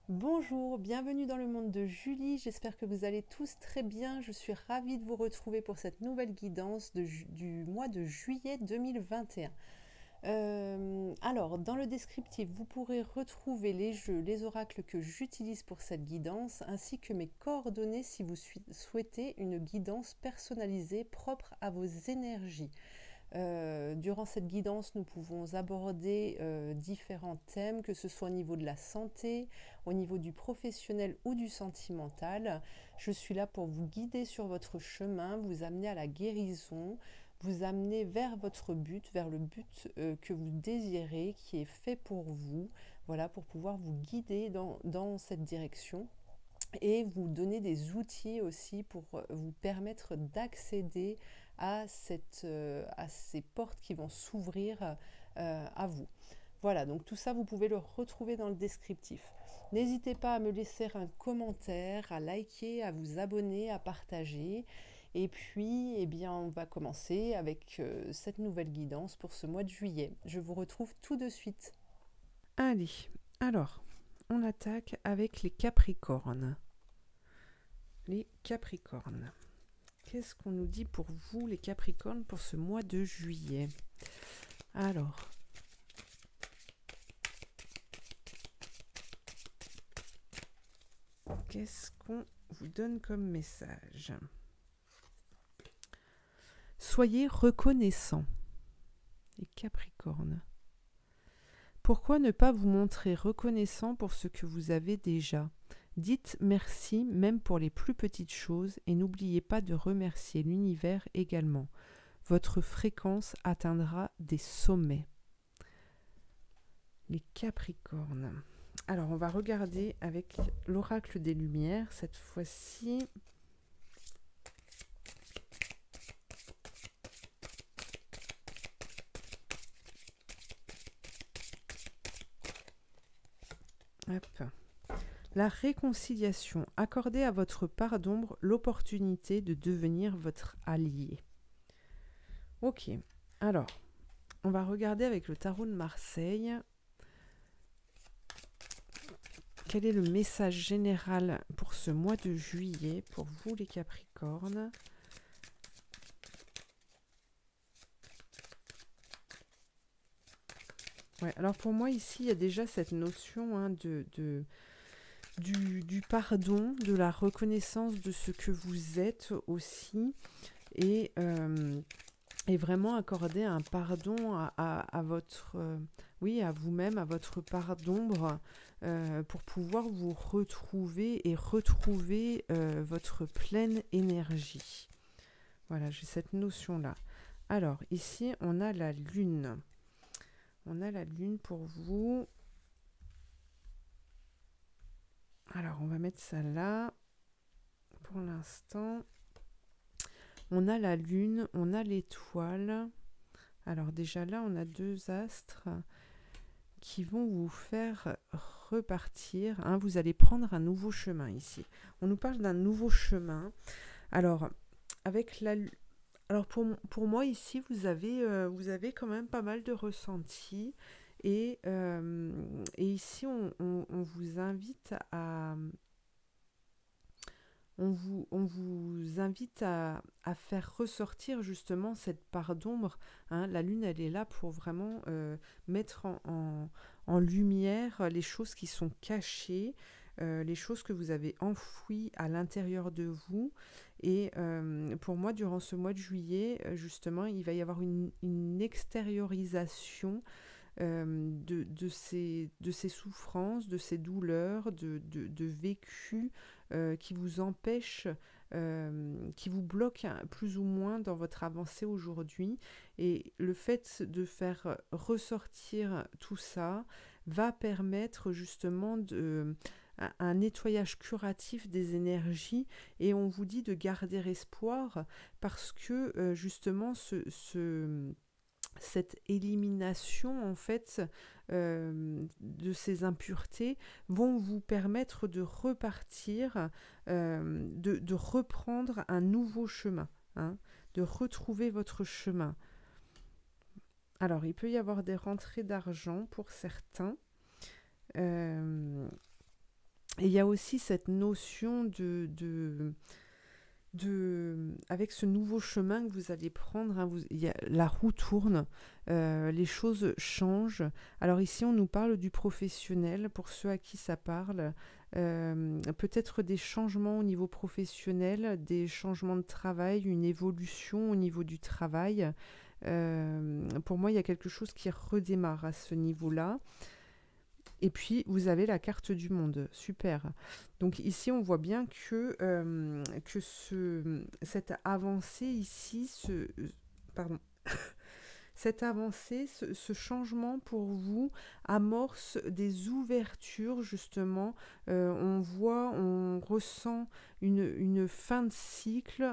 Bonjour, bienvenue dans le monde de Julie, j'espère que vous allez tous très bien, je suis ravie de vous retrouver pour cette nouvelle guidance du mois de juillet 2021. Alors, dans le descriptif, vous pourrez retrouver les jeux, les oracles que j'utilise pour cette guidance, ainsi que mes coordonnées si vous souhaitez une guidance personnalisée propre à vos énergies. Durant cette guidance, nous pouvons aborder différents thèmes, que ce soit au niveau de la santé, au niveau du professionnel ou du sentimental. Je suis là pour vous guider sur votre chemin, vous amener à la guérison, vous amener vers votre but, vers le but que vous désirez, qui est fait pour vous, voilà, pour pouvoir vous guider dans cette direction et vous donner des outils aussi pour vous permettre d'accéder à ces portes qui vont s'ouvrir à vous. Voilà, donc tout ça, vous pouvez le retrouver dans le descriptif. N'hésitez pas à me laisser un commentaire, à liker, à vous abonner, à partager. Et puis, eh bien, on va commencer avec cette nouvelle guidance pour ce mois de juillet. Je vous retrouve tout de suite. Allez, alors, on attaque avec les Capricornes. Les Capricornes. Qu'est-ce qu'on nous dit pour vous, les Capricornes, pour ce mois de juillet? Alors, qu'est-ce qu'on vous donne comme message? Soyez reconnaissants, les Capricornes. Pourquoi ne pas vous montrer reconnaissant pour ce que vous avez déjà? Dites merci même pour les plus petites choses et n'oubliez pas de remercier l'univers également. Votre fréquence atteindra des sommets. Les Capricornes. Alors, on va regarder avec l'oracle des Lumières cette fois-ci. Hop. La réconciliation. Accordez à votre part d'ombre l'opportunité de devenir votre allié. Ok. Alors, on va regarder avec le tarot de Marseille. Quel est le message général pour ce mois de juillet pour vous les Capricornes? Ouais, alors pour moi ici il y a déjà cette notion du pardon, de la reconnaissance de ce que vous êtes aussi et vraiment accorder un pardon à votre oui, à vous-même, à votre part d'ombre pour pouvoir vous retrouver et retrouver votre pleine énergie. Voilà, j'ai cette notion-là. Alors, ici, on a la lune. On a la lune pour vous. Alors, on va mettre ça là pour l'instant. On a la lune, on a l'étoile. Alors déjà là, on a deux astres qui vont vous faire repartir. Hein. Vous allez prendre un nouveau chemin ici. On nous parle d'un nouveau chemin. Alors, avec la alors pour moi ici, vous avez quand même pas mal de ressentis. Et ici, on vous invite à... On vous invite à faire ressortir justement cette part d'ombre. Hein. La lune, elle est là pour vraiment mettre en lumière les choses qui sont cachées, les choses que vous avez enfouies à l'intérieur de vous. Et pour moi, durant ce mois de juillet, justement, il va y avoir une extériorisation de ces souffrances, de ces douleurs, de vécus qui vous empêchent, qui vous bloquent plus ou moins dans votre avancée aujourd'hui. Et le fait de faire ressortir tout ça va permettre justement un nettoyage curatif des énergies et on vous dit de garder espoir parce que justement cette élimination en fait de ces impuretés vont vous permettre de repartir, de reprendre un nouveau chemin, hein, de retrouver votre chemin. Alors, il peut y avoir des rentrées d'argent pour certains. Et il y a aussi cette notion avec ce nouveau chemin que vous allez prendre, hein, la roue tourne, les choses changent. Alors ici, on nous parle du professionnel, pour ceux à qui ça parle. Peut-être des changements au niveau professionnel, des changements de travail, une évolution au niveau du travail. Pour moi, il y a quelque chose qui redémarre à ce niveau-là. Et puis, vous avez la carte du monde. Super. Donc ici, on voit bien que cette avancée ici, pardon, cette avancée, ce changement pour vous amorce des ouvertures, justement. On ressent une fin de cycle.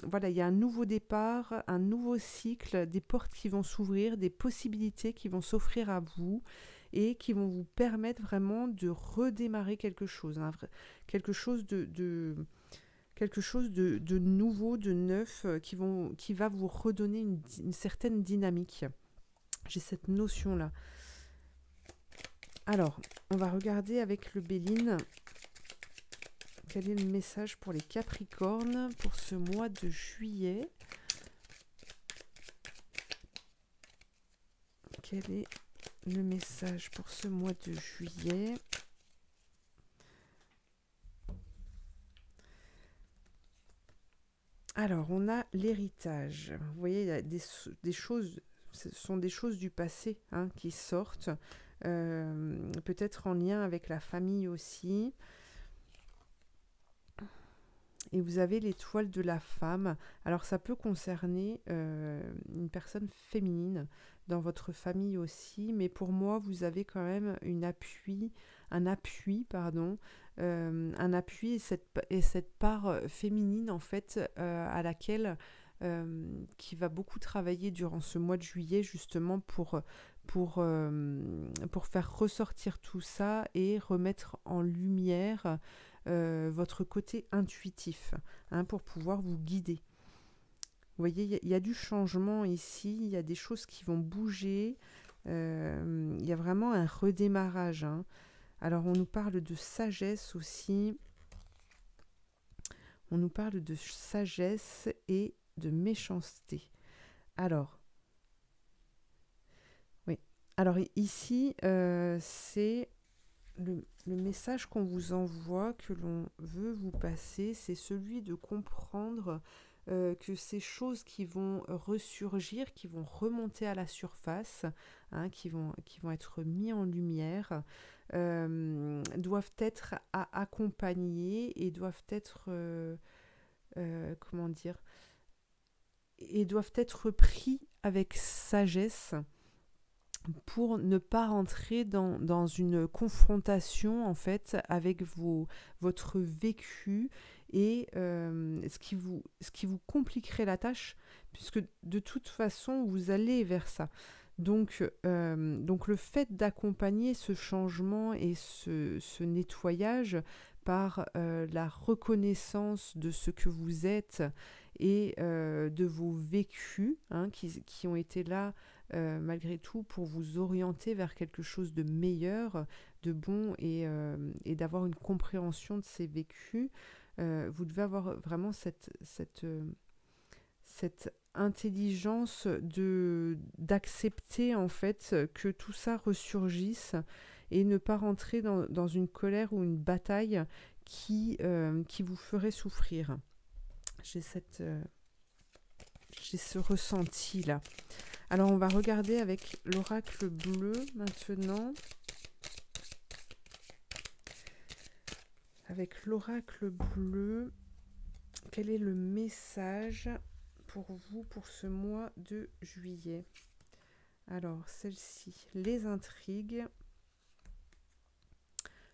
Voilà, il y a un nouveau départ, un nouveau cycle, des portes qui vont s'ouvrir, des possibilités qui vont s'offrir à vous et qui vont vous permettre vraiment de redémarrer quelque chose, hein, quelque chose quelque chose de nouveau, de neuf, qui va vous redonner une certaine dynamique. J'ai cette notion-là. Alors, on va regarder avec le Béline quel est le message pour les Capricornes pour ce mois de juillet. Quel est le message pour ce mois de juillet? Alors, on a l'héritage. Vous voyez, il y a des choses, ce sont des choses du passé, hein, qui sortent, peut-être en lien avec la famille aussi. Et vous avez l'étoile de la femme. Alors, ça peut concerner une personne féminine dans votre famille aussi, mais pour moi, vous avez quand même un appui, et cette part féminine, en fait, à laquelle qui va beaucoup travailler durant ce mois de juillet, justement pour faire ressortir tout ça et remettre en lumière votre côté intuitif, hein, pour pouvoir vous guider. Vous voyez, il y a du changement ici, il y a des choses qui vont bouger, il y a vraiment un redémarrage, hein. Alors, on nous parle de sagesse aussi. On nous parle de sagesse et de méchanceté. Alors, oui. Alors ici, c'est le message qu'on vous envoie, que l'on veut vous passer, c'est celui de comprendre que ces choses qui vont ressurgir, qui vont remonter à la surface, hein, qui vont être mis en lumière, doivent être accompagnées et doivent être, comment dire, et doivent être pris avec sagesse pour ne pas rentrer dans une confrontation, en fait, avec votre vécu et ce qui vous compliquerait la tâche, puisque de toute façon, vous allez vers ça. Donc le fait d'accompagner ce changement et ce nettoyage par la reconnaissance de ce que vous êtes et de vos vécus, hein, qui ont été là malgré tout pour vous orienter vers quelque chose de meilleur, de bon et d'avoir une compréhension de ces vécus. Vous devez avoir vraiment cette intelligence d'accepter, en fait, que tout ça ressurgisse et ne pas rentrer dans une colère ou une bataille qui vous ferait souffrir. J'ai ce ressenti là. Alors, on va regarder avec l'oracle bleu maintenant. Avec l'oracle bleu, quel est le message pour vous pour ce mois de juillet? Alors, celle-ci, les intrigues,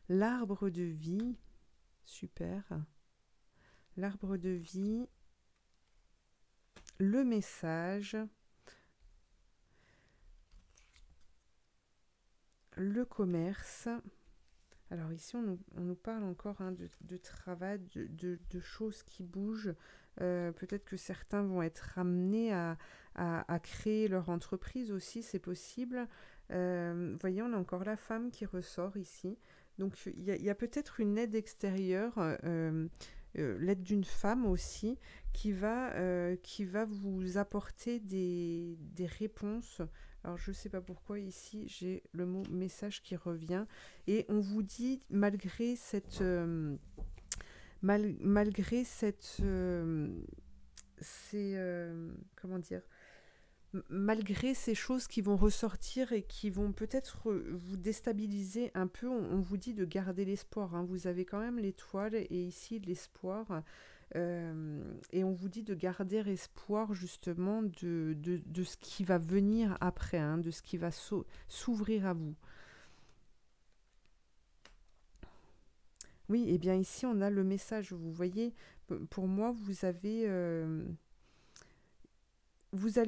l'arbre de vie, super, l'arbre de vie, le message, le commerce. Alors ici, on nous parle encore, hein, de travail, de choses qui bougent. Peut-être que certains vont être amenés à créer leur entreprise aussi, c'est possible. Voyez, on a encore la femme qui ressort ici. Donc il y a peut-être une aide extérieure, l'aide d'une femme aussi, qui va vous apporter des réponses. Alors je ne sais pas pourquoi ici j'ai le mot message qui revient. Et on vous dit, malgré cette... malgré cette... comment dire, malgré ces choses qui vont ressortir et qui vont peut-être vous déstabiliser un peu, on vous dit de garder l'espoir, hein. Vous avez quand même l'étoile et ici l'espoir. Et on vous dit de garder espoir justement de ce qui va venir après, hein, de ce qui va s'ouvrir à vous. Oui, et bien ici on a le message, vous voyez, pour moi vous allez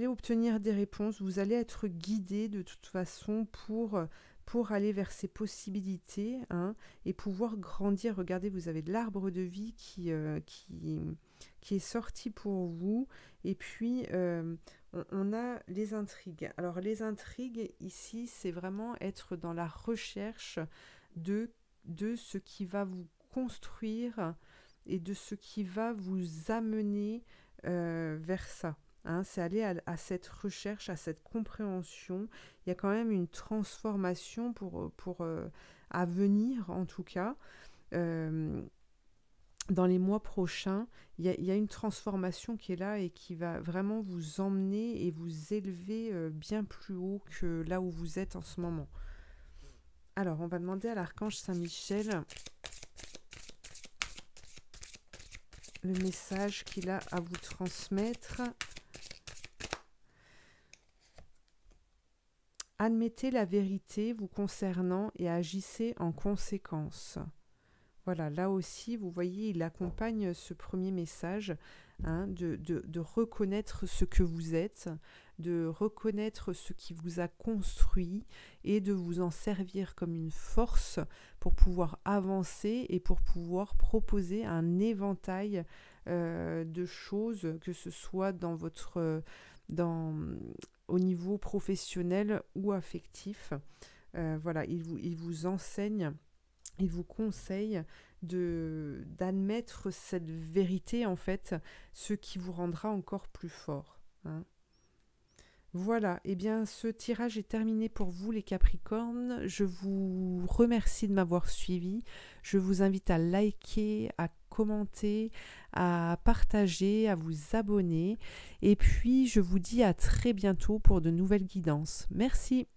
obtenir des réponses, vous allez être guidé de toute façon pour aller vers ces possibilités, hein, et pouvoir grandir. Regardez, vous avez de l'arbre de vie qui est sorti pour vous. Et puis, on a les intrigues. Alors, les intrigues, ici, c'est vraiment être dans la recherche de ce qui va vous construire et de ce qui va vous amener vers ça. Hein, c'est aller à cette recherche, à cette compréhension. Il y a quand même une transformation à venir, en tout cas. Dans les mois prochains, il y a une transformation qui est là et qui va vraiment vous emmener et vous élever bien plus haut que là où vous êtes en ce moment. Alors, on va demander à l'archange Saint-Michel le message qu'il a à vous transmettre. Admettez la vérité vous concernant et agissez en conséquence. Voilà, là aussi, vous voyez, il accompagne ce premier message, hein, de reconnaître ce que vous êtes, de reconnaître ce qui vous a construit et de vous en servir comme une force pour pouvoir avancer et pour pouvoir proposer un éventail de choses, que ce soit au niveau professionnel ou affectif. Voilà, il vous enseigne, il vous conseille d'admettre cette vérité, en fait, ce qui vous rendra encore plus fort, hein. Voilà, et bien ce tirage est terminé pour vous les Capricornes. Je vous remercie de m'avoir suivi. Je vous invite à liker, à commenter, à partager, à vous abonner. Et puis je vous dis à très bientôt pour de nouvelles guidances. Merci.